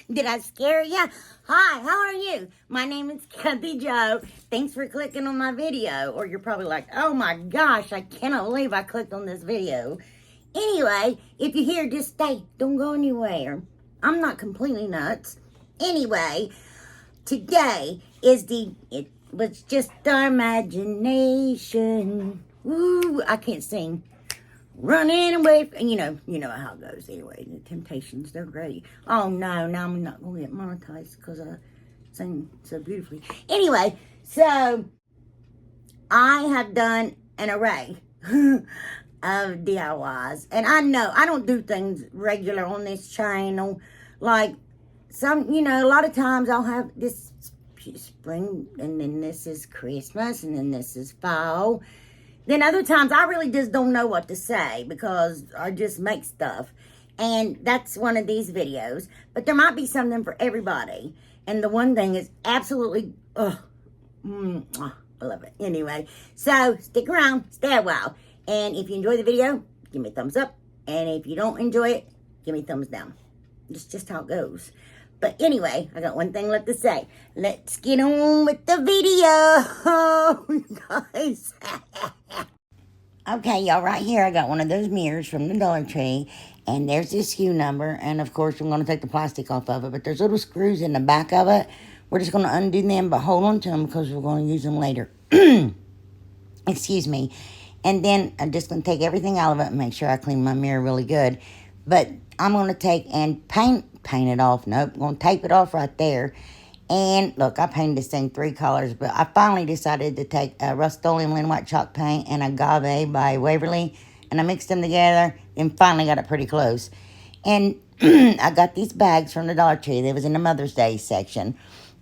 Did I scare you? Hi, how are you? My name is Kathyjodiys. Thanks for clicking on my video. Or you're probably like, oh my gosh, I cannot believe I clicked on this video. Anyway, if you're here, just stay. Don't go anywhere. I'm not completely nuts. Anyway, today is it was just our imagination. Woo, I can't sing. Running away, and you know how it goes anyway. The Temptations, they're great. Oh no, now I'm not going to get monetized because I sing so beautifully. Anyway, so I have done an array of DIYs, and I know I don't do things regular on this channel. Like some, a lot of times I'll have this spring, and then this is Christmas, and then this is fall. Then other times I really just don't know what to say because I just make stuff. And that's one of these videos. But there might be something for everybody. And the one thing is absolutely, I love it. Anyway, so stick around, stay a while. And if you enjoy the video, give me a thumbs up. And if you don't enjoy it, give me a thumbs down. It's just how it goes. But anyway, I got one thing left to say. Let's get on with the video, guys. Okay, y'all, right here, I got one of those mirrors from the Dollar Tree. And there's this SKU number. And, of course, I'm going to take the plastic off of it. But there's little screws in the back of it. We're just going to undo them, but hold on to them because we're going to use them later. Excuse me. And then I'm just going to take everything out of it and make sure I clean my mirror really good. But I'm going to take and paint it off. Nope, I'm going to tape it off right there. And look, I painted this thing 3 colors, but I finally decided to take a Rust-Oleum Linen White Chalk Paint and Agave by Waverly, and I mixed them together and finally got it pretty close. And I got these bags from the Dollar Tree. They was in the Mother's Day section.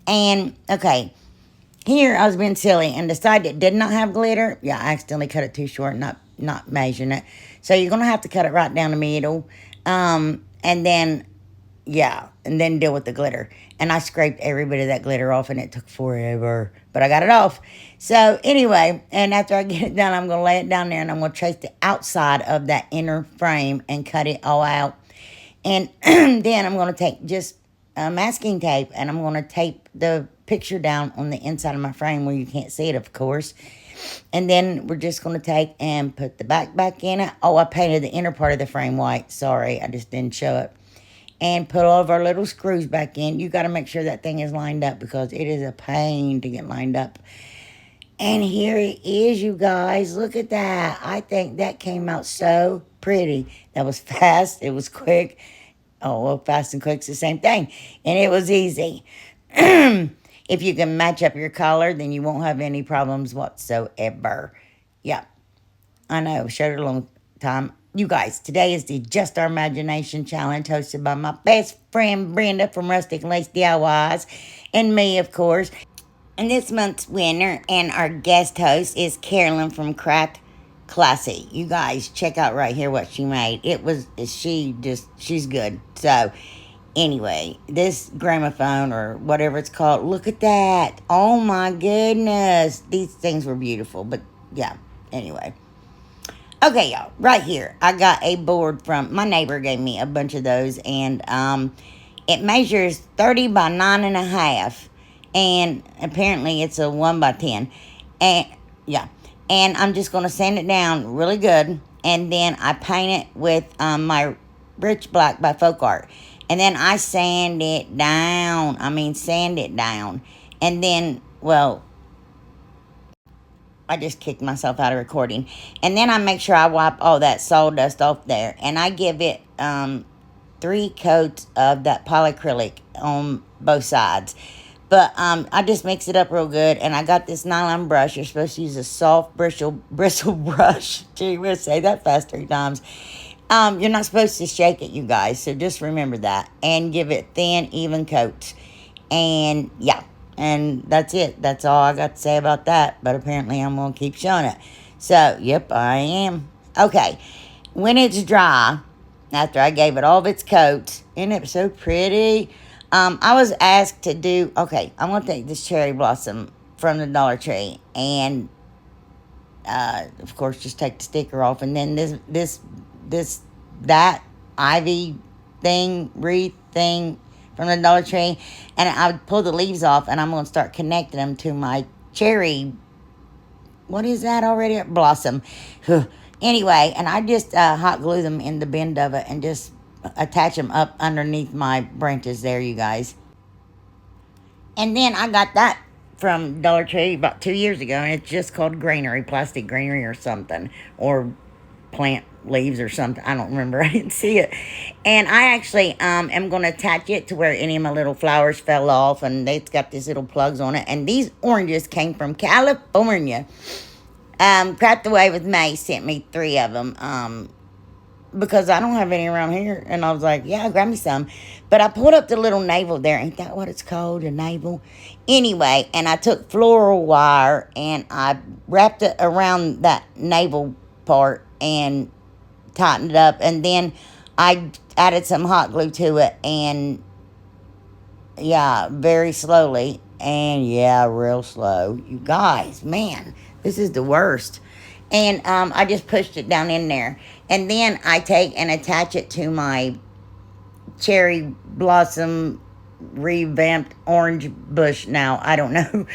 And, okay, here I was being silly and decided it did not have glitter. Yeah, I accidentally cut it too short, not measuring it. So you're going to have to cut it right down the middle. And then, yeah, and then deal with the glitter. And I scraped every bit of that glitter off, and it took forever. But I got it off. So, anyway, and after I get it done, I'm going to lay it down there, and I'm going to trace the outside of that inner frame and cut it all out. And then I'm going to take just masking tape, and I'm going to tape the picture down on the inside of my frame where you can't see it, of course. And then we're just going to take and put the back in it. Oh, I painted the inner part of the frame white. Sorry, I just didn't show it. And put all of our little screws back in. You got to make sure that thing is lined up because it is a pain to get lined up. And here it is, you guys. Look at that. I think that came out so pretty. That was fast. It was quick. Oh, well, fast and quick's the same thing. And it was easy. If you can match up your color, then you won't have any problems whatsoever. Yeah, I know. Showed it a long time. You guys, today is the Just Our Imagination Challenge hosted by my best friend Brenda from Rustic Lace DIYs and me, of course. And this month's winner and our guest host is Carolyn from Craft Classy. You guys, check out right here what she made. She's good. So, anyway, this gramophone or whatever it's called, look at that. Oh my goodness. These things were beautiful, but yeah, anyway. Okay, y'all, right here, I got a board from, my neighbor gave me a bunch of those, and it measures 30 by 9.5, and apparently it's a 1 by 10, and yeah, and I'm just going to sand it down really good, and then I paint it with my Rich Black by Folkart, and then I sand it down, and then, well, I just kicked myself out of recording. And then I make sure I wipe all that sawdust off there. And I give it 3 coats of that polyacrylic on both sides. But I just mix it up real good. And I got this nylon brush. You're supposed to use a soft bristle brush. Gee, we'll say that fast 3 times. You're not supposed to shake it, you guys. So just remember that. And give it thin, even coats. And yeah. And that's it. That's all I got to say about that. But apparently I'm going to keep showing it. So, yep, I am. Okay. When it's dry, after I gave it all of its coats, and it was so pretty, I was asked to do, okay, I'm going to take this cherry blossom from the Dollar Tree. And, of course, just take the sticker off. And then that ivy thing, wreath thing, from the Dollar Tree, and I would pull the leaves off, and I'm going to start connecting them to my cherry, what is that already? Blossom. Anyway, and I just hot glue them in the bend of it and just attach them up underneath my branches there, you guys. And then I got that from Dollar Tree about 2 years ago, and it's just called greenery, plastic greenery or something, or plant leaves or something. I don't remember. I didn't see it. And I actually am going to attach it to where any of my little flowers fell off, and it's got these little plugs on it. And these oranges came from California. Cracked Away with May sent me 3 of them. Because I don't have any around here. And I was like, yeah, grab me some. But I pulled up the little navel there. Ain't that what it's called? A navel? Anyway, and I took floral wire and I wrapped it around that navel part and tightened it up. And then I added some hot glue to it. And yeah, very slowly. And yeah, real slow. You guys, man, this is the worst. And I just pushed it down in there. And then I take and attach it to my cherry blossom revamped orange bush now. I don't know.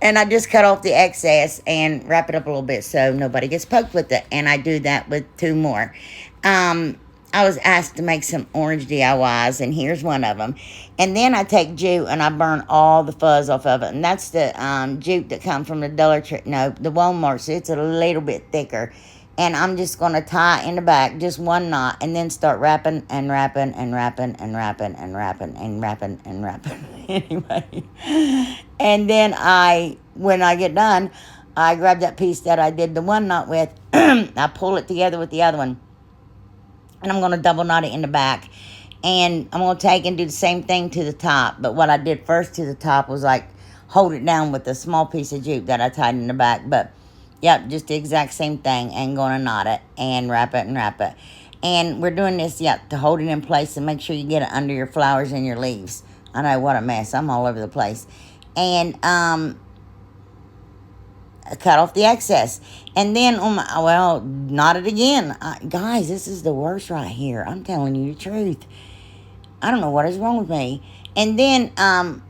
And I just cut off the excess and wrap it up a little bit so nobody gets poked with it. And I do that with 2 more. I was asked to make some orange DIYs, and here's one of them. And then I take jute and I burn all the fuzz off of it. And that's the jute that comes from the Dollar Tree. No, the Walmart. So it's a little bit thicker. And I'm just going to tie in the back, just 1 knot, and then start wrapping and wrapping and wrapping and wrapping and wrapping and wrapping and wrapping. Anyway. And then when I get done, I grab that piece that I did the 1 knot with. I pull it together with the other one. And I'm going to double knot it in the back. And I'm going to take and do the same thing to the top. But what I did first to the top was like hold it down with a small piece of jute that I tied in the back. But, yep, just the exact same thing. And going to knot it and wrap it and wrap it. And we're doing this, to hold it in place and make sure you get it under your flowers and your leaves. I know, what a mess. I'm all over the place. And, cut off the excess. And then knot it again. Guys, this is the worst right here. I'm telling you the truth. I don't know what is wrong with me. And then on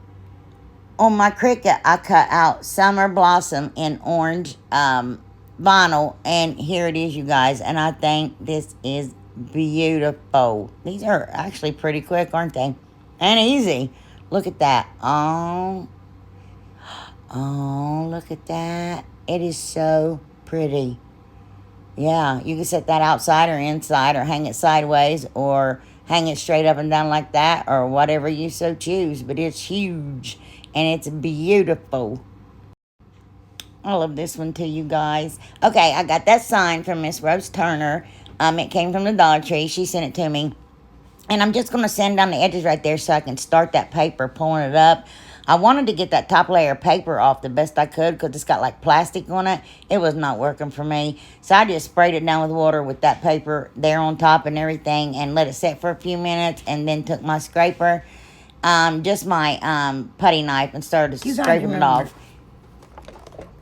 my Cricut, I cut out Summer Blossom in orange vinyl. And here it is, you guys. And I think this is beautiful. These are actually pretty quick, aren't they? And easy. Look at that. Oh, look at that. It is so pretty. Yeah, you can set that outside or inside or hang it sideways or hang it straight up and down like that or whatever you so choose. But it's huge and it's beautiful. I love this one too, you guys. Okay, I got that sign from Miss Rose Turner. It came from the Dollar Tree. She sent it to me. And I'm just going to sand down the edges right there so I can start that paper, pulling it up. I wanted to get that top layer of paper off the best I could because it's got like plastic on it. It was not working for me. So I just sprayed it down with water with that paper there on top and everything and let it set for a few minutes and then took my scraper, just my putty knife and started scraping it off.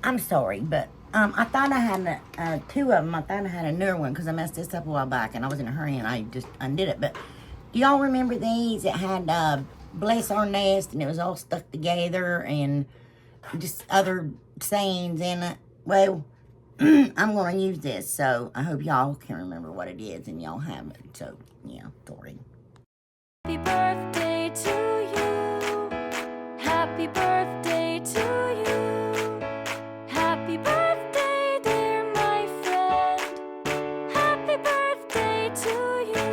I'm sorry, but I thought I had 2 of them. I thought I had a newer one because I messed this up a while back and I was in a hurry and I just undid it. But do y'all remember these? It had Bless Our Nest, and it was all stuck together, and just other sayings in it. Well, I'm going to use this, so I hope y'all can remember what it is, and y'all have it. So, yeah, sorry. Happy birthday to you. Happy birthday to you. Happy birthday, dear my friend. Happy birthday to you.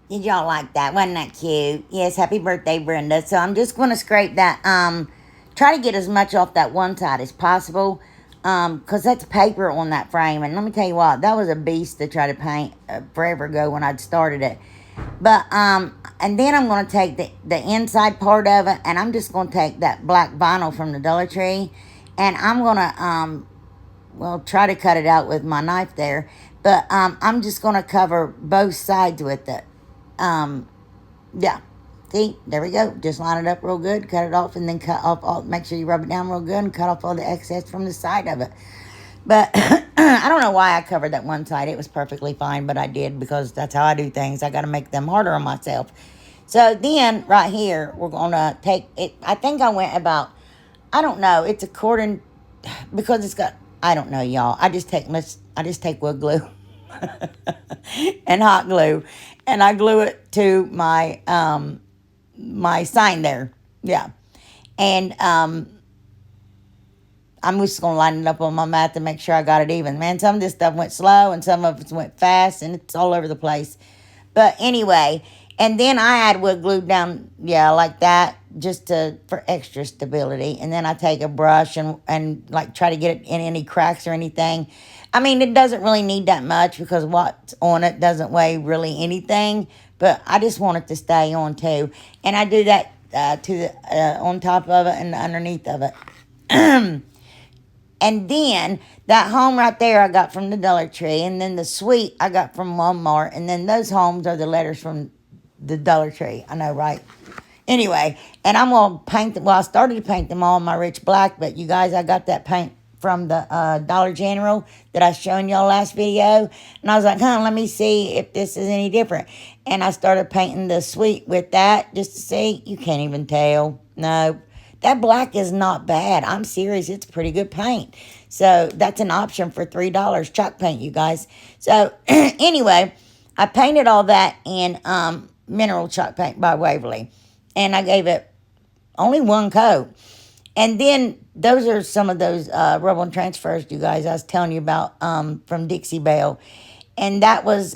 Did y'all like that? Wasn't that cute? Yes, happy birthday, Brenda. So I'm just going to scrape that, try to get as much off that one side as possible, because that's paper on that frame. And let me tell you what, that was a beast to try to paint forever ago when I'd started it. But, and then I'm going to take the inside part of it, and I'm just going to take that black vinyl from the Dollar Tree, and I'm going to, try to cut it out with my knife there. But, I'm just going to cover both sides with it. Yeah, see, there we go. Just line it up real good, cut it off, and then cut off all, make sure you rub it down real good and cut off all the excess from the side of it. But I don't know why I covered that one side. It was perfectly fine, but I did because that's how I do things. I got to make them harder on myself. So then, right here, we're going to take it. I think I went about, I don't know, it's according, because it's got, I don't know, y'all. I just take wood glue and hot glue, and I glue it to my sign there. Yeah. And I'm just gonna line it up on my mat to make sure I got it even. Man, some of this stuff went slow and some of it went fast, and it's all over the place. But anyway, and then I add wood glue down, yeah, like that, just to for extra stability. And then I take a brush and like try to get it in any cracks or anything. I mean, it doesn't really need that much because what's on it doesn't weigh really anything. But I just want it to stay on too, and I do that to the on top of it and underneath of it. And then that home right there I got from the Dollar Tree. And then the suite I got from Walmart. And then those homes are the letters from the Dollar Tree. I know, right? Anyway, and I'm going to paint them. Well, I started to paint them all in my rich black. But you guys, I got that paint from the Dollar General that I was showing y'all last video. And I was like, let me see if this is any different. And I started painting the suite with that just to see. You can't even tell. No. That black is not bad. I'm serious. It's pretty good paint. So that's an option for $3 chalk paint, you guys. So anyway, I painted all that in mineral chalk paint by Waverly. And I gave it only one coat. And then those are some of those rubble and transfers, you guys, I was telling you about from Dixie Belle. And that was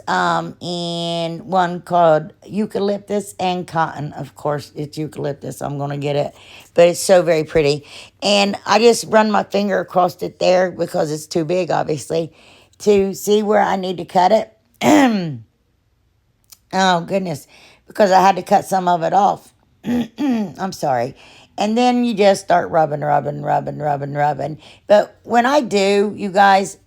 in one called Eucalyptus and Cotton. Of course, it's eucalyptus. I'm going to get it. But it's so very pretty. And I just run my finger across it there because it's too big, obviously, to see where I need to cut it. Oh, goodness. Because I had to cut some of it off. I'm sorry. And then you just start rubbing. But when I do, you guys,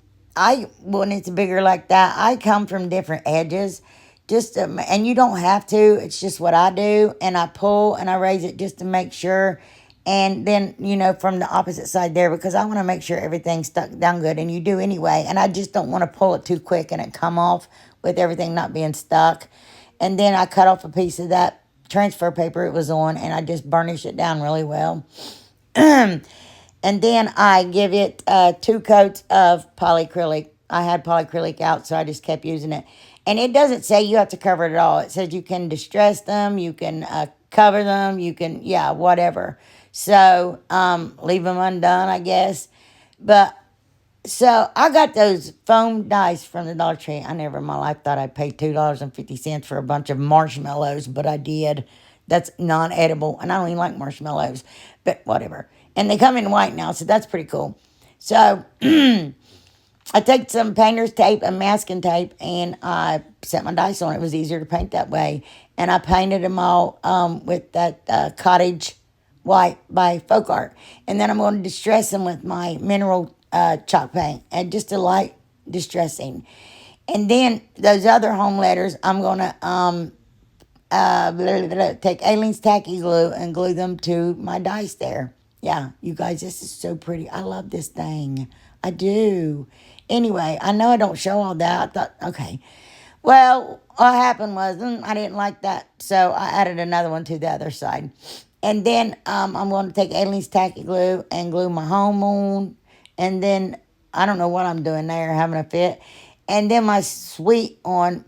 when it's bigger like that, I come from different edges. And you don't have to. It's just what I do. And I pull and I raise it just to make sure. And then, from the opposite side there, because I want to make sure everything's stuck down good. And you do anyway. And I just don't want to pull it too quick and it come off with everything not being stuck. And then I cut off a piece of that transfer paper it was on, and I just burnish it down really well. And then I give it 2 coats of polyacrylic. I had polyacrylic out, so I just kept using it. And it doesn't say you have to cover it at all. It says you can distress them, you can cover them, you can, whatever. So leave them undone, I guess. But so I got those foam dice from the Dollar Tree. I never in my life thought I'd pay $2.50 for a bunch of marshmallows, but I did. That's non-edible, and I don't even like marshmallows, but whatever. And they come in white now, so that's pretty cool. So I take some painter's tape and masking tape, and I set my dice on. It was easier to paint that way. And I painted them all with that Cottage white by Folkart. And then I'm going to distress them with my mineral chalk paint, and just a light distressing. And then those other home letters, I'm going to take Aleene's tacky glue and glue them to my dice there. Yeah, you guys, this is so pretty. I love this thing. I do. Anyway, I know I don't show all that. I thought, okay. Well, what happened was I didn't like that, so I added another one to the other side. And then I'm going to take Aleene's tacky glue and glue my home on. And then I don't know what I'm doing there, having a fit. And then my suite on,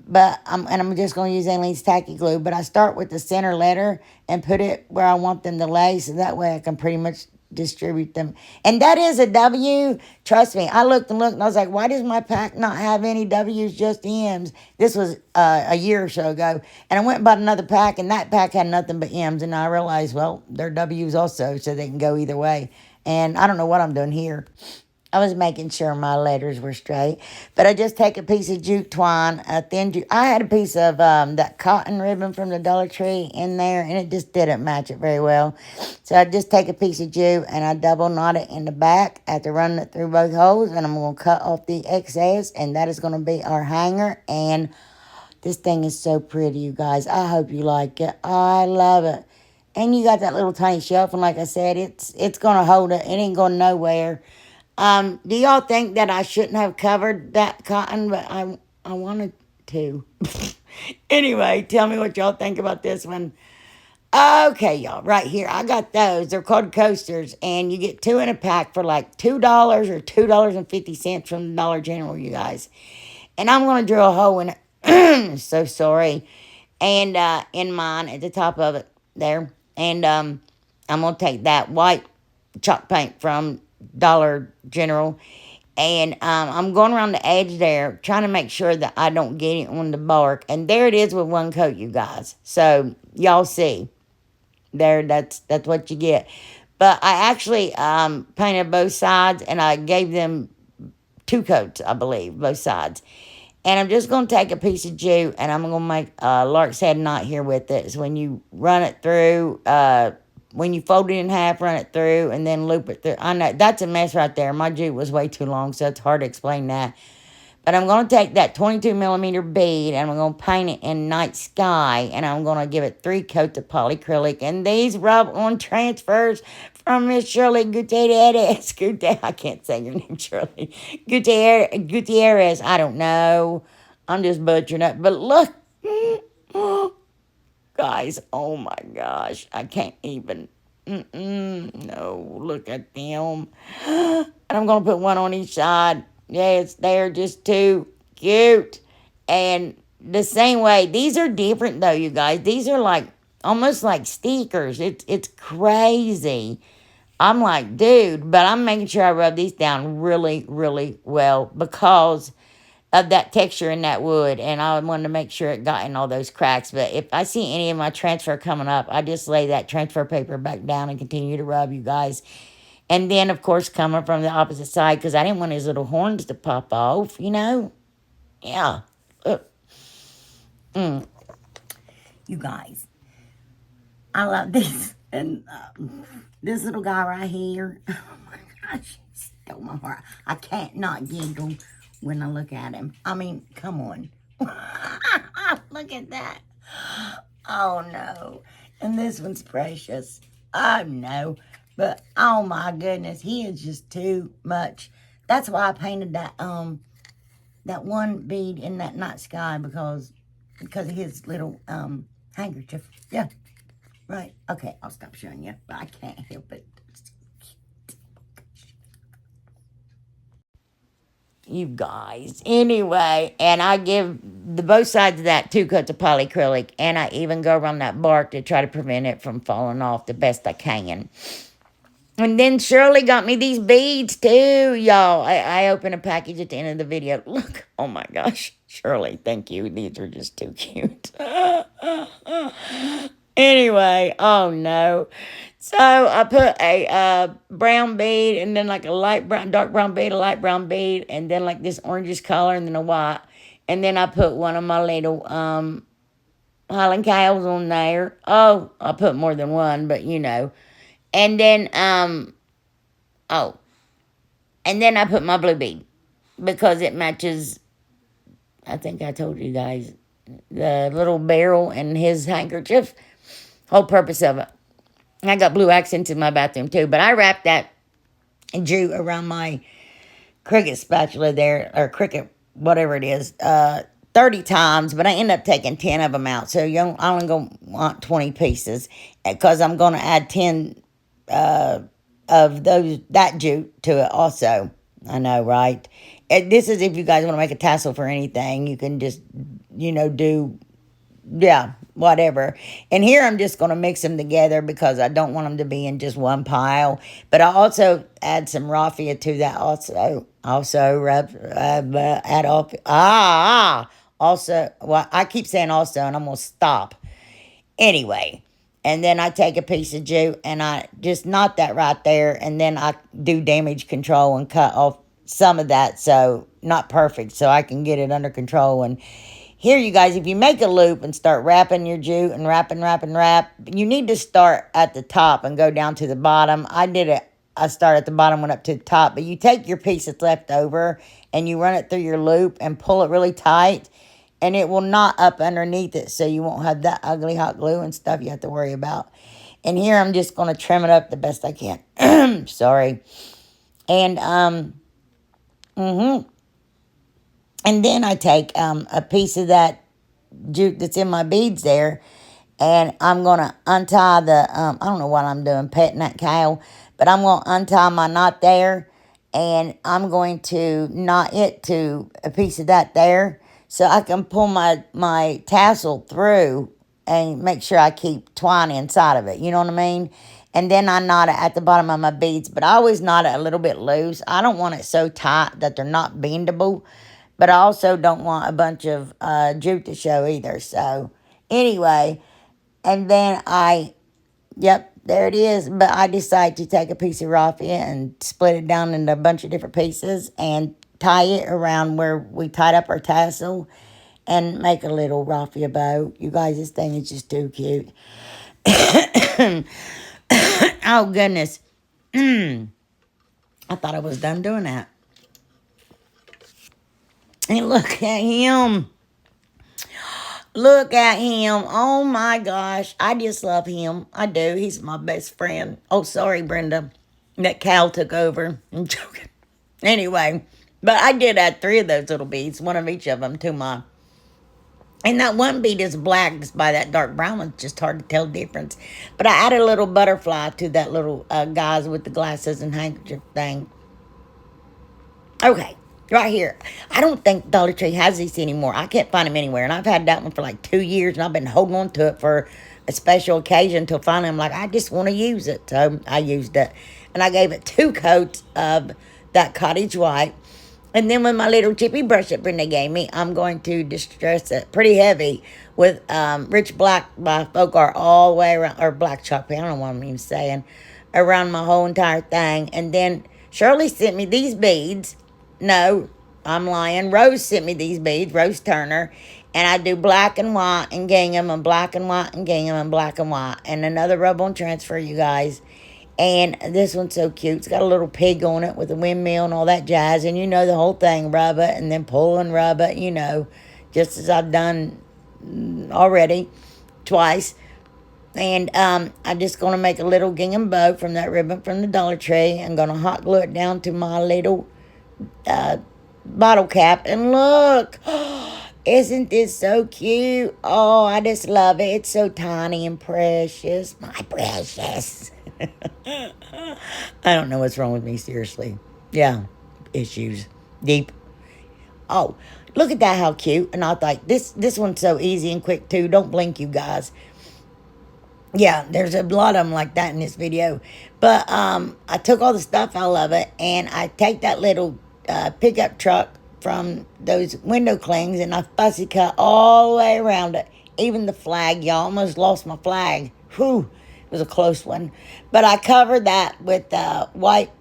I'm just going to use Aleene's tacky glue. But I start with the center letter and put it where I want them to lay, so that way I can pretty much distribute them. And that is a W. Trust me, I looked and I was like, why does my pack not have any W's, just M's? This was a year or so ago. And I went and bought another pack, and that pack had nothing but M's. And I realized, well, they're W's also, so they can go either way. And I don't know what I'm doing here. I was making sure my letters were straight. But I just take a piece of jute twine, a thin jute. I had a piece of that cotton ribbon from the Dollar Tree in there, and it just didn't match it very well. So I just take a piece of jute, and I double knot it in the back after running it through both holes. And I'm going to cut off the excess, and that is going to be our hanger. And this thing is so pretty, you guys. I hope you like it. I love it. And you got that little tiny shelf, and like I said, it's going to hold it. It ain't going nowhere. Do y'all think that I shouldn't have covered that cotton, but I wanted to. Anyway, tell me what y'all think about this one. Okay, y'all, right here, I got those. They're called coasters, and you get 2 in a pack for like $2 or $2.50 from the Dollar General, you guys. And I'm going to drill a hole in it. So sorry. And in mine at the top of it there. And I'm going to take that white chalk paint from Dollar General. And I'm going around the edge there, trying to make sure that I don't get it on the bark. And there it is with one coat, you guys. So y'all see. There, that's what you get. But I actually painted both sides, and I gave them 2 coats, I believe, both sides. And I'm just going to take a piece of jute, and I'm going to make a lark's head knot here with it. So when you run it through, when you fold it in half, run it through, and then loop it through. I know, that's a mess right there. My jute was way too long, so it's hard to explain that. But I'm going to take that 22 millimeter bead, and I'm going to paint it in night sky, and I'm going to give it 3 coats of polyacrylic. And these rub on transfers from Miss Shirley Gutierrez. I can't say your name, Shirley. Gutierrez. I don't know. I'm just butchering it. But look. Guys, oh my gosh. I can't even. No, look at them. And I'm going to put one on each side. Yes, they're just too cute. And the same way, these are different though, you guys. These are like, almost like stickers. It's crazy. I'm like, dude, but I'm making sure I rub these down really, really well because of that texture in that wood, and I wanted to make sure it got in all those cracks. But if I see any of my transfer coming up, I just lay that transfer paper back down and continue to rub, you guys. And then, of course, coming from the opposite side, because I didn't want his little horns to pop off, you know? Yeah. You guys, I love this. And this little guy right here, oh my gosh, he stole my heart. I can't not giggle when I look at him. I mean, come on. Look at that. Oh, no. And this one's precious. I know. But, oh, my goodness. He is just too much. That's why I painted that one bead in that night sky because of his little handkerchief. Yeah. Right. Okay, I'll stop showing you. But I can't help it. You guys. Anyway, and I give both sides of that 2 coats of polyacrylic, and I even go around that bark to try to prevent it from falling off the best I can. And then Shirley got me these beads too, y'all. I opened a package at the end of the video. Look, oh my gosh, Shirley, thank you. These are just too cute. Anyway, oh no. So I put a brown bead, and then like a light brown, dark brown bead, a light brown bead, and then like this orangish color, and then a white. And then I put one of my little Highland cows on there. Oh, I put more than one, but you know. And then and then I put my blue bead because it matches. I think I told you guys the little barrel and his handkerchief. Whole purpose of it. I got blue accents in my bathroom too, but I wrapped that jute around my Cricut spatula there, or Cricut, whatever it is, 30 times, but I end up taking 10 of them out. So I'm only going to want 20 pieces because I'm going to add 10 of that jute to it also. I know, right? This is if you guys want to make a tassel for anything, you can just, do, yeah, whatever. And here I'm just going to mix them together because I don't want them to be in just one pile. But I also add some raffia to that also. Add off. Also, well, I keep saying also, and I'm going to stop. Anyway, and then I take a piece of jute and I just knot that right there. And then I do damage control and cut off some of that. So, not perfect. So I can get it under control. And here, you guys, if you make a loop and start wrapping your jute and wrap, you need to start at the top and go down to the bottom. I did it. I start at the bottom, went up to the top. But you take your piece that's left over and you run it through your loop and pull it really tight. And it will knot up underneath it so you won't have that ugly hot glue and stuff you have to worry about. And here I'm just going to trim it up the best I can. Sorry. And, and then I take a piece of that jute that's in my beads there. And I'm going to untie the, I don't know what I'm doing, petting that cow. But I'm going to untie my knot there. And I'm going to knot it to a piece of that there. So I can pull my tassel through and make sure I keep twine inside of it. You know what I mean? And then I knot it at the bottom of my beads. But I always knot it a little bit loose. I don't want it so tight that they're not bendable. But I also don't want a bunch of jute to show either. So anyway, and then yep, there it is. But I decided to take a piece of raffia and split it down into a bunch of different pieces and tie it around where we tied up our tassel and make a little raffia bow. You guys, this thing is just too cute. Oh, goodness. I thought I was done doing that. And look at him. Look at him. Oh, my gosh. I just love him. I do. He's my best friend. Oh, sorry, Brenda. That cow took over. I'm joking. Anyway, but I did add 3 of those little beads, one of each of them, to my... And that one bead is black just by that dark brown one. It's just hard to tell the difference. But I added a little butterfly to that little guys with the glasses and handkerchief thing. Okay, right here. I don't think Dollar Tree has these anymore. I can't find them anywhere. And I've had that one for like 2 years. And I've been holding on to it for a special occasion until finally I'm like, I just want to use it. So I used it. And I gave it 2 coats of that Cottage white. And then with my little chippy brush that Brenda gave me, I'm going to distress it pretty heavy with Rich Black by Folkart all the way around, or Black Chalk Paint, I don't know what I'm even saying, around my whole entire thing. And then Shirley sent me these beads. No, I'm lying. Rose sent me these beads, Rose Turner. And I do black and white and gingham and black and white and gingham and black and white. And another rub-on transfer, you guys. And this one's so cute. It's got a little pig on it with a windmill and all that jazz. And you know the whole thing. Rub it and then pull and rub it, you know. Just as I've done already twice. And I'm just going to make a little gingham bow from that ribbon from the Dollar Tree. I'm going to hot glue it down to my little bottle cap. And look. Isn't this so cute? Oh, I just love it. It's so tiny and precious. My precious. I don't know what's wrong with me, seriously. Yeah, issues. Deep. Oh, look at that, how cute. And I thought, this one's so easy and quick, too. Don't blink, you guys. Yeah, there's a lot of them like that in this video. But I took all the stuff out of it, and I take that little pickup truck from those window clings, and I fussy cut all the way around it. Even the flag, y'all. Almost lost my flag. Whew. It was a close one. But I covered that with white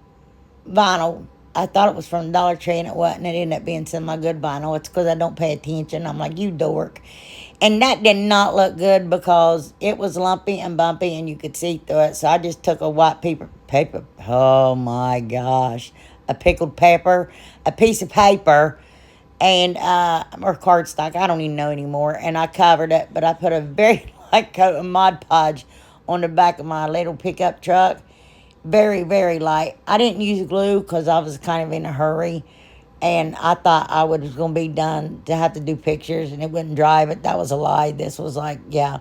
vinyl. I thought it was from Dollar Tree, and it wasn't. It ended up being some of my good vinyl. It's because I don't pay attention. I'm like, you dork. And that did not look good because it was lumpy and bumpy, and you could see through it. So I just took a white paper. Oh, my gosh. A pickled pepper, a piece of paper, and or cardstock. I don't even know anymore. And I covered it, but I put a very light coat of Mod Podge on the back of my little pickup truck. Very, very light. I didn't use glue because I was kind of in a hurry. And I thought I was going to be done to have to do pictures and it wouldn't dry, but that was a lie. This was like, yeah.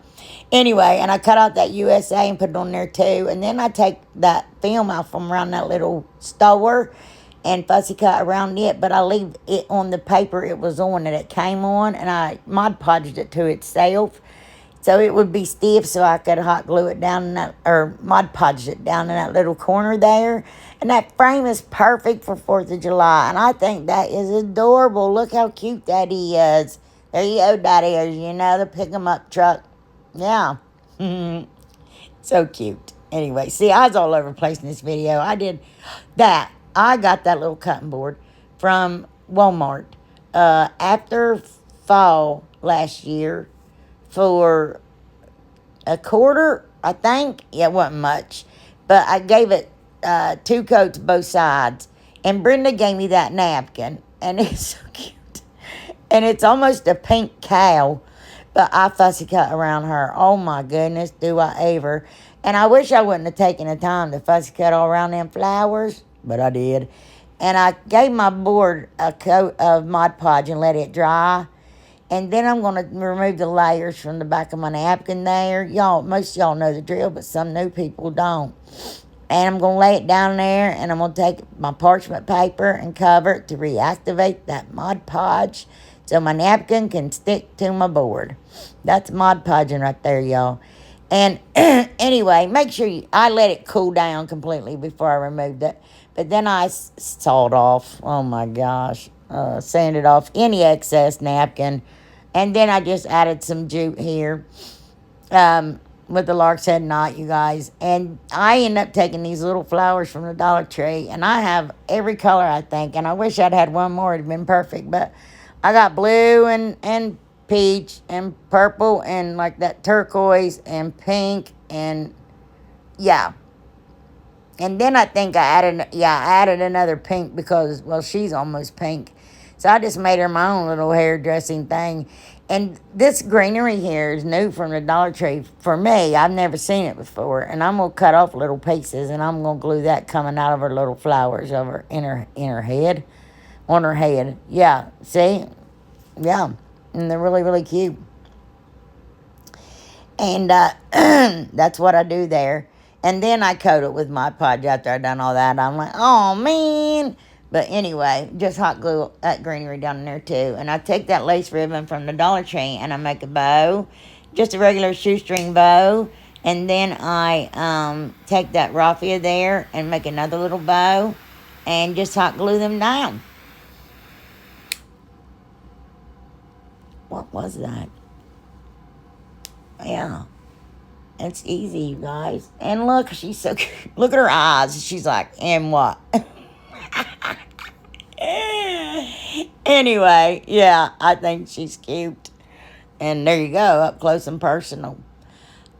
Anyway, and I cut out that USA and put it on there too. And then I take that film out from around that little store and fussy cut around it, but I leave it on the paper it was on that it came on, and I Mod Podged it to itself. So it would be stiff, so I could hot glue it down in that, or Mod Podge it down in that little corner there. And that frame is perfect for 4th of July. And I think that is adorable. Look how cute that is. There you go, Daddy. You know, the pick 'em up truck. Yeah. So cute. Anyway, see, I was all over the place in this video. I did that. I got that little cutting board from Walmart after fall last year for $0.25, I think. Yeah, it wasn't much. But I gave it 2 coats both sides. And Brenda gave me that napkin. And it's so cute. And it's almost a pink cow. But I fussy cut around her. Oh my goodness, do I ever. And I wish I wouldn't have taken the time to fussy cut all around them flowers. But I did. And I gave my board a coat of Mod Podge and let it dry. And then I'm going to remove the layers from the back of my napkin there. Y'all, most of y'all know the drill, but some new people don't. And I'm going to lay it down there, and I'm going to take my parchment paper and cover it to reactivate that Mod Podge so my napkin can stick to my board. That's Mod Podging right there, y'all. And anyway, make sure I let it cool down completely before I removed it. But then I sawed off, oh my gosh, sanded off any excess napkin. And then I just added some jute here. With the lark's head knot, you guys. And I end up taking these little flowers from the Dollar Tree, and I have every color, I think, and I wish I'd had one more. It'd been perfect, but I got blue and peach and purple and like that turquoise and pink and yeah. And then I think I added another pink because, well, she's almost pink. So I just made her my own little hairdressing thing. And this greenery here is new from the Dollar Tree for me. I've never seen it before. And I'm going to cut off little pieces, and I'm going to glue that coming out of her little flowers over in her head. On her head. Yeah, see? Yeah. And they're really, really cute. And that's what I do there. And then I coat it with Mod Podge after I done all that. I'm like, oh, man. But anyway, just hot glue that greenery down in there, too. And I take that lace ribbon from the Dollar Tree, and I make a bow. Just a regular shoestring bow. And then I take that raffia there and make another little bow. And just hot glue them down. What was that? Yeah. It's easy, you guys. And look, she's so cute. Look at her eyes. She's like, and what? Anyway, yeah, I think she's cute. And there you go, up close and personal.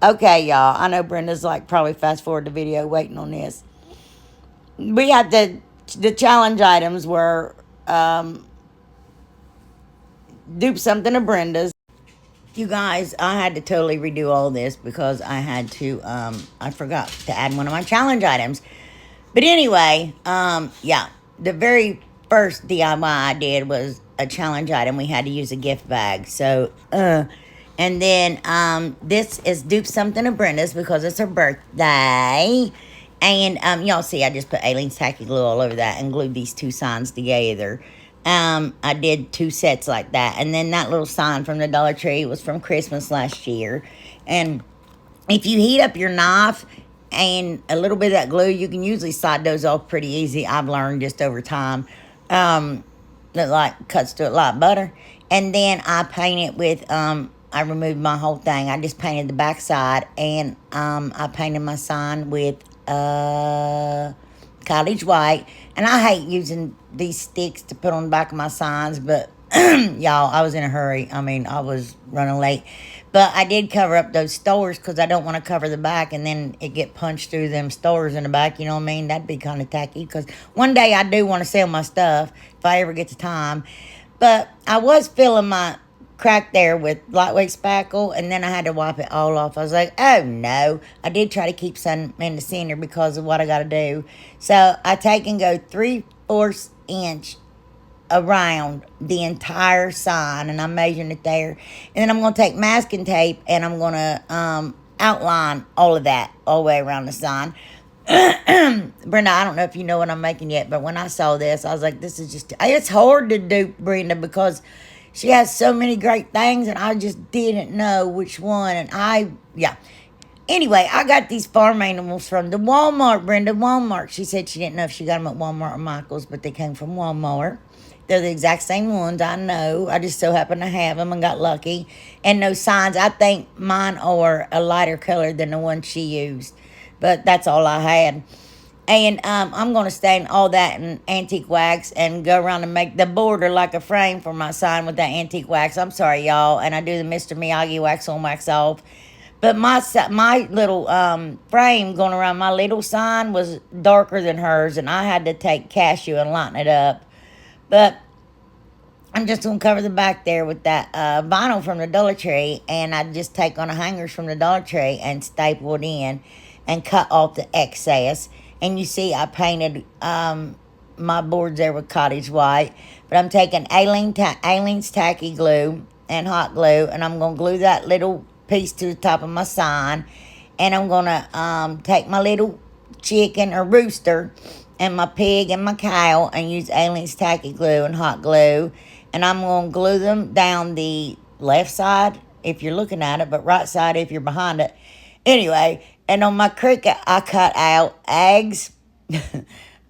Okay, y'all. I know Brenda's like probably fast forward the video waiting on this. We had the challenge items were dupe something to Brenda's. You guys, I had to totally redo all this because I had to, I forgot to add one of my challenge items. But anyway, yeah, the very first DIY I did was a challenge item. We had to use a gift bag. So, and then, this is dupe something to Brenda's because it's her birthday. And, y'all see, I just put Aleene's tacky glue all over that and glued these two signs together. I did 2 sets like that. And then that little sign from the Dollar Tree was from Christmas last year. And if you heat up your knife and a little bit of that glue, you can usually slide those off pretty easy. I've learned just over time. That like cuts to it like butter. And then I paint it with, I removed my whole thing. I just painted the back side. And I painted my sign with cottage white. And I hate using these sticks to put on the back of my signs, but y'all, I was in a hurry. I mean, I was running late. But I did cover up those stores because I don't want to cover the back and then it get punched through them stores in the back, you know what I mean? That'd be kind of tacky because one day I do want to sell my stuff if I ever get the time. But I was filling my crack there with lightweight spackle, and then I had to wipe it all off. I was like, oh no. I did try to keep some in the center because of what I got to do. So I take and go 3/4 inch around the entire sign, and I'm measuring it there. And then I'm going to take masking tape, and I'm going to outline all of that all the way around the sign. Brenda, I don't know if you know what I'm making yet, but when I saw this, I was like, this is just, it's hard to do, Brenda, because she has so many great things, and I just didn't know which one. And yeah. Anyway, I got these farm animals from the Walmart, Brenda, Walmart. She said she didn't know if she got them at Walmart or Michael's, but they came from Walmart. They're the exact same ones, I know. I just so happened to have them and got lucky. And those signs, I think mine are a lighter color than the one she used. But that's all I had. And I'm going to stain all that in antique wax and go around and make the border like a frame for my sign with that antique wax. I'm sorry, y'all. And I do the Mr. Miyagi wax on, wax off. But my little frame going around my little sign was darker than hers. And I had to take cashew and lighten it up. But I'm just going to cover the back there with that vinyl from the Dollar Tree. And I just take on the hangers from the Dollar Tree and staple it in and cut off the excess. And you see I painted my boards there with cottage white. But I'm taking Aleene's tacky glue. and hot glue, and I'm going to glue that little piece to the top of my sign. And I'm going to take my little chicken or rooster and my pig and my cow and use Alien's tacky glue and hot glue. And I'm going to glue them down the left side if you're looking at it, but right side if you're behind it. Anyway, and on my Cricut, I cut out eggs,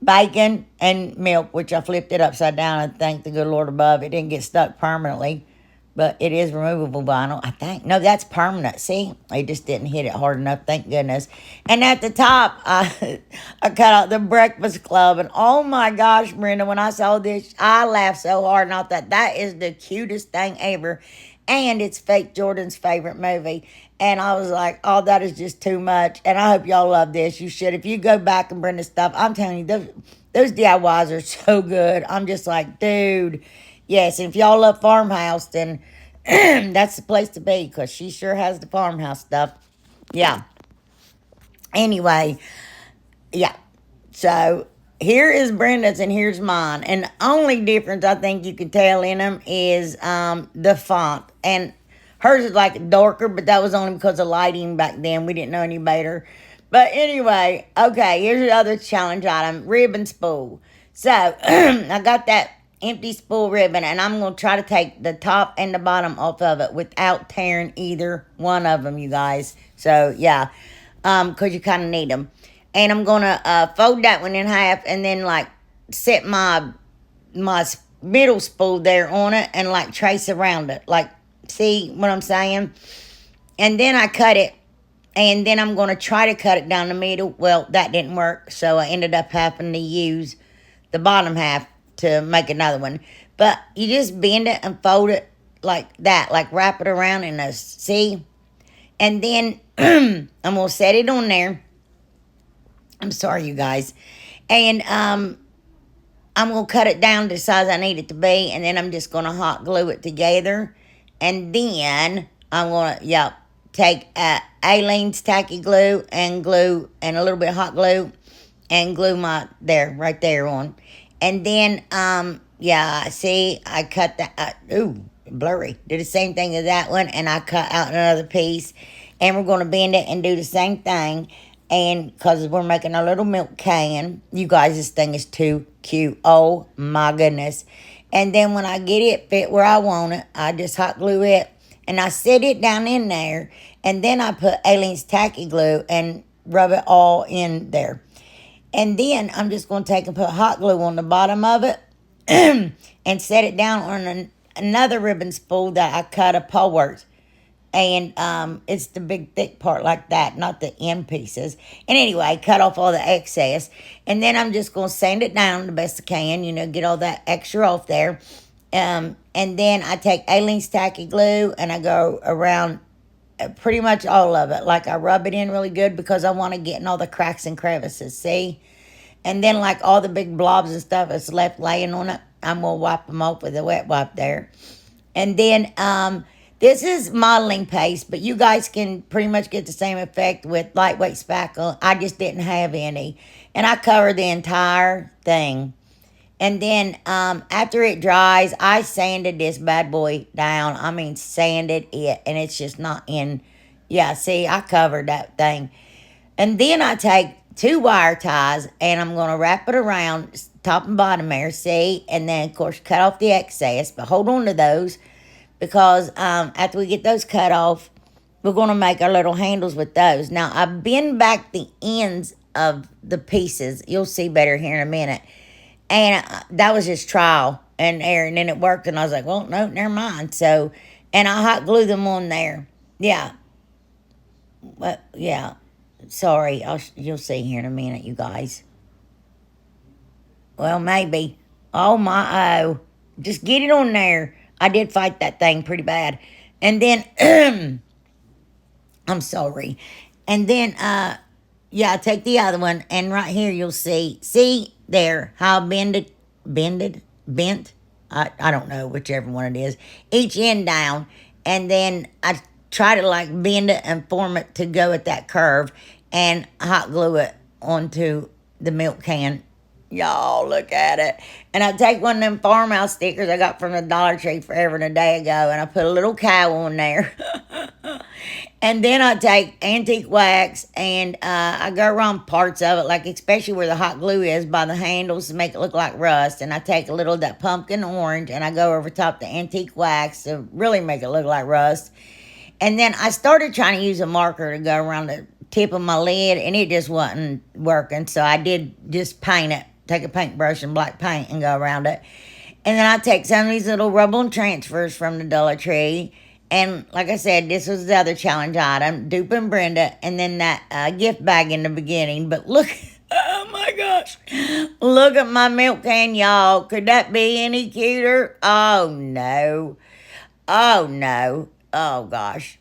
bacon, and milk, which I flipped it upside down, and thank the good Lord above, it didn't get stuck permanently. But it is removable vinyl, I think. No, that's permanent. See? I just didn't hit it hard enough, thank goodness. And at the top, I cut out the Breakfast Club. And oh my gosh, Brenda, when I saw this, I laughed so hard. And I thought, that is the cutest thing ever. And it's Fake Jordan's favorite movie. And I was like, oh, that is just too much. And I hope y'all love this. You should. If you go back and bring this stuff, I'm telling you, those DIYs are so good. I'm just like, dude. Yes, and if y'all love Farmhouse, then that's the place to be, because she sure has the Farmhouse stuff. Yeah. Anyway, yeah. So here is Brenda's and here's mine. And the only difference I think you can tell in them is the font. And hers is like darker, but that was only because of lighting back then. We didn't know any better. But anyway, okay, here's the other challenge item, ribbon spool. So I got that empty spool ribbon, and I'm going to try to take the top and the bottom off of it without tearing either one of them, you guys. So, yeah, because you kind of need them. And I'm going to fold that one in half and then, like, set my middle spool there on it and, like, trace around it. Like, see what I'm saying? And then I cut it, and then I'm going to try to cut it down the middle. Well, that didn't work, so I ended up having to use the bottom half to make another one. But you just bend it and fold it like that, like wrap it around in a C. And then I'm going to set it on there. I'm sorry, you guys. And I'm going to cut it down to the size I need it to be. And then I'm just going to hot glue it together. And then I'm going to, take Aleen's tacky glue and a little bit of hot glue and glue right there on. And then, see, I cut that, blurry. Did the same thing as that one, and I cut out another piece. And we're going to bend it and do the same thing. And because we're making a little milk can. You guys, this thing is too cute. Oh, my goodness. And then when I get it fit where I want it, I just hot glue it. And I set it down in there. And then I put Aleen's tacky glue and rub it all in there. And then I'm just going to take and put hot glue on the bottom of it and set it down on another ribbon spool that I cut apart. And it's the big thick part like that, not the end pieces. And anyway, cut off all the excess. And then I'm just going to sand it down the best I can, get all that extra off there. And then I take Aleen's tacky glue and I go around pretty much all of it. Like I rub it in really good because I want to get in all the cracks and crevices, see? And then like all the big blobs and stuff that's left laying on it, I'm going to wipe them off with a wet wipe there. And then this is modeling paste, but you guys can pretty much get the same effect with lightweight spackle. I just didn't have any. And I covered the entire thing. And then after it dries, I sanded this bad boy down. I mean, sanded it. And it's just not in. Yeah, see, I covered that thing. And then I take 2 wire ties. And I'm going to wrap it around top and bottom there, see? And then, of course, cut off the excess. But hold on to those. Because after we get those cut off, we're going to make our little handles with those. Now, I bend back the ends of the pieces. You'll see better here in a minute. And that was just trial and error. And then it worked. And I was like, well, no, never mind. So, and I hot glue them on there. Yeah. Well, yeah. Sorry. You'll see here in a minute, you guys. Well, maybe. Oh, my. Just get it on there. I did fight that thing pretty bad. And then, I'm sorry. And then, I take the other one. And right here, you'll see there how bent. I don't know, whichever one it is. Each end down. And then I try to like bend it and form it to go at that curve. And hot glue it onto the milk can Y'all, look at it. And I take one of them Farmhouse stickers I got from the Dollar Tree forever and a day ago, and I put a little cow on there. And then I take antique wax, and I go around parts of it, like especially where the hot glue is by the handles to make it look like rust. And I take a little of that pumpkin orange, and I go over top the antique wax to really make it look like rust. And then I started trying to use a marker to go around the tip of my lid, and it just wasn't working. So I did just paint it. Take a paintbrush and black paint and go around it. And then I take some of these little rubble and transfers from the Dollar Tree. And like I said, this was the other challenge item, duping Brenda, and then that gift bag in the beginning. But look, oh my gosh, look at my milk can, y'all. Could that be any cuter? Oh no. Oh no. Oh gosh.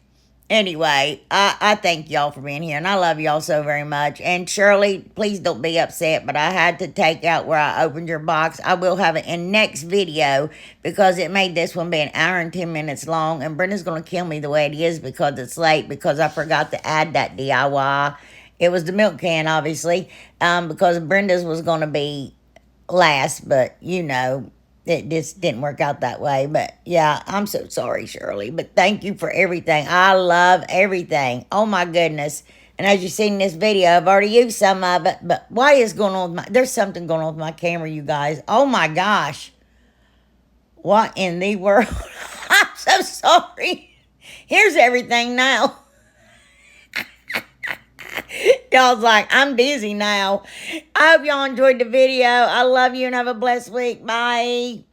Anyway, I thank y'all for being here, and I love y'all so very much. And Shirley, please don't be upset, but I had to take out where I opened your box. I will have it in next video because it made this one be an hour and 10 minutes long, and Brenda's going to kill me the way it is because it's late because I forgot to add that DIY. It was the milk can, obviously, because Brenda's was going to be last, but you know, it just didn't work out that way. But yeah, I'm so sorry, Shirley. But thank you for everything. I love everything. Oh my goodness. And as you've seen in this video, I've already used some of it. But what is going on with my... There's something going on with my camera, you guys. Oh my gosh. What in the world? I'm so sorry. Here's everything now. Y'all's like, I'm busy now. I hope y'all enjoyed the video. I love you and have a blessed week. Bye.